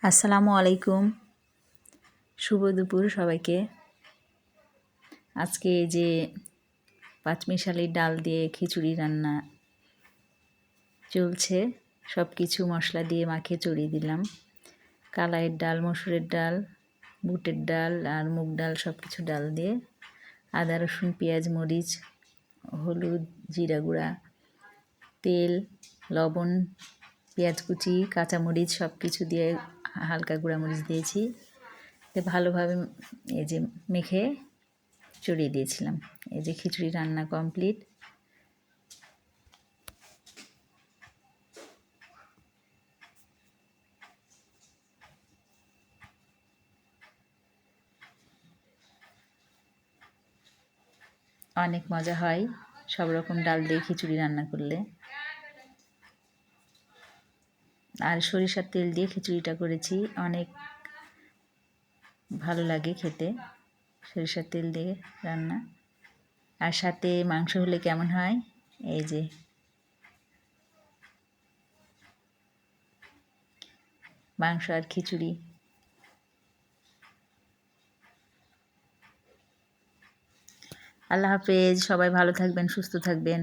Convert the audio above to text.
আসসালামু আলাইকুম, শুভ দুপুর সবাইকে। আজকে এই যে পাঁচমিশালি ডাল দিয়ে খিচুড়ি রান্না চলছে। সব কিছু মশলা দিয়ে মাখিয়ে চড়িয়ে দিলাম। কালাইয়ের ডাল, মসুরের ডাল, বুটের ডাল আর মুগ ডাল, সব কিছু ডাল দিয়ে আদা রসুন পেঁয়াজ মরিচ হলুদ জিরা গুঁড়া তেল লবণ পেঁয়াজ কুচি কাঁচামরিচ সব কিছু দিয়ে হালকা গুঁড়ামরিচ দিয়েছি। ভালোভাবে এই যে মেখে চড়িয়ে দিয়েছিলাম। এই যে খিচুড়ি রান্না কমপ্লিট। অনেক মজা হয় সব রকম ডাল দিয়ে খিচুড়ি রান্না করলে। আর সরিষার তেল দিয়ে খিচুড়িটা করেছি, অনেক ভালো লাগে খেতে সরিষার তেল দিয়ে রান্না। আর সাথে মাংস হলে কেমন হয়, এই যে মাংস আর খিচুড়ি। আল্লাহ হাফেজ, সবাই ভালো থাকবেন, সুস্থ থাকবেন।